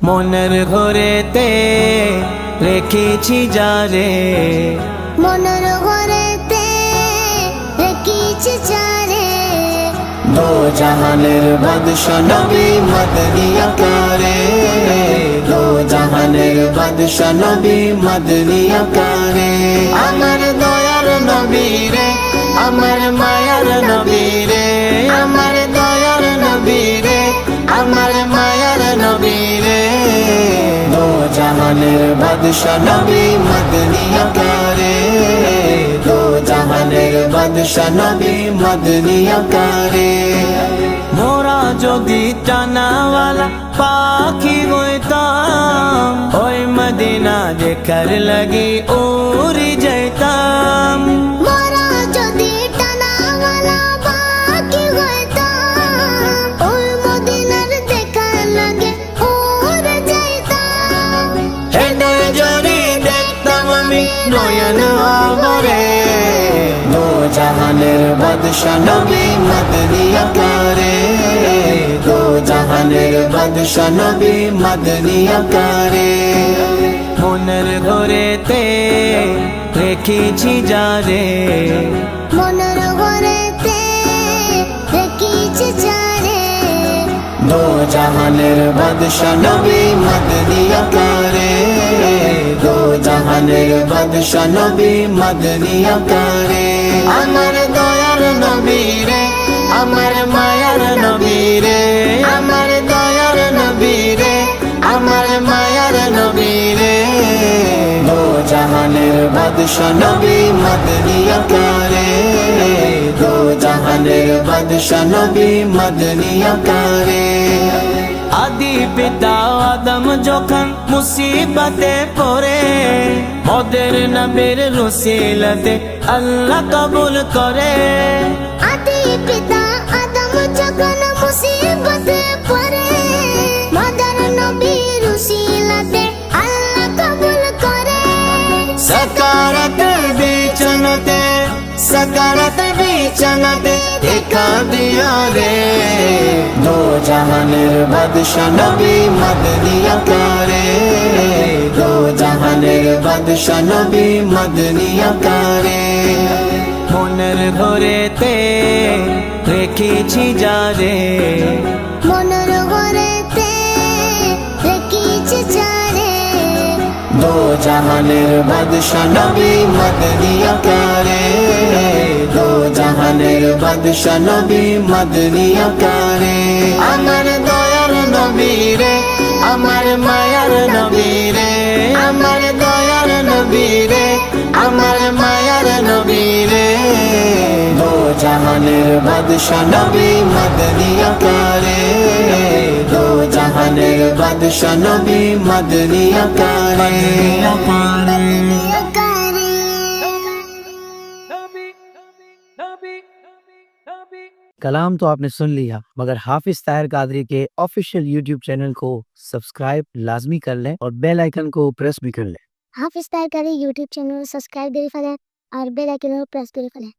মনের ঘরেতে রেখেছি যারে, মনের ঘরেতে রেখেছি যারে, দো জাহানের বাদশা নবী মদনী আকারে, দো জাহানের বাদশা নবী মদনী আকারে। আমার দয়ার নবী রে, আমার মায়ার নবী রে, আমার দয়ার নবী রে, আমার মায়ার নবী রে, দো জাহানের বাদশা নবী মদনী আকারে, দো জাহানের বাদশা নবী মদনী আকারে। মোরা যদি টানাওয়ালা পাখি হইতাম, ওই মদিনা দেখার লাগি উড়ে যাইতাম। মোরা যদি টানাওয়ালা পাখি হইতাম, ওই মদিনার দেখার লাগে উড়ে যাইতাম। হৃদয় জড়ি দেখতাম আমি নয়ন ভরে, দো জাহানের বাদশা নবী মদনী আকারে, দো জাহানের বাদশা নবী মদনী আকারে। মনের ঘরেতে রেখেছি যারে, মনের ঘরেতে রেখেছি যারে, দো জাহানের বাদশা নবী মদনী আকারে, দো জাহানের বাদশা নবী মদনী আকারে। আমার দয়ার নবী রে, আমার মায়ার নবী রে, আমার দয়ার নবী রে, আমার মায়ার নবী রে, দো জাহানের বাদশা নবী মদনী আকারে, দো জাহানের বাদশা নবী মদনী আকারে। আদি পিতা আদম যখন মুসিবতে পড়ে, ওদের নবীর রসিলতে আল্লাহ কবুল করে। আদি পিতা আদম যখন মুসিবতে পড়ে, মদর নবীর উসিলাতে আল্লাহ কবুল করে। সকারত বিছানাতে, সকারত বিছানাতে দেখা দিয়া রে, দো জাহানের বাদশা নবী মদনী আকারে, দো জাহানের বাদশা নবী মদনী আকারে। মনের ঘরেতে রেখেছি যারে, মনের ঘরেতে রেখেছি যারে, দো জাহানের বাদশা নবী মদনী আকারে, দো জাহানের বাদশা নবী মদনী আকারে। আমার দয়ার নবী রে, আমার মায়ার নবী রে, আমার দয়ার নবী রে, আমার মায়ার নবী রে, দো জাহানের বাদশা নবী মদনী আকারে, দো জাহানের বাদশা নবী মদনী আকারে। कलाम तो आपने सुन लिया, मगर हाफिज ताहिर कादरी के ऑफिशियल यूट्यूब चैनल को सब्सक्राइब लाजमी कर लें और बेल आइकन को प्रेस भी कर लें। হাফিজ তাহির কারি ইউটিউব চ্যানেল সাবস্ক্রাইব করে ফেলেন আর বেল আইকন প্রেস করে ফেলেন।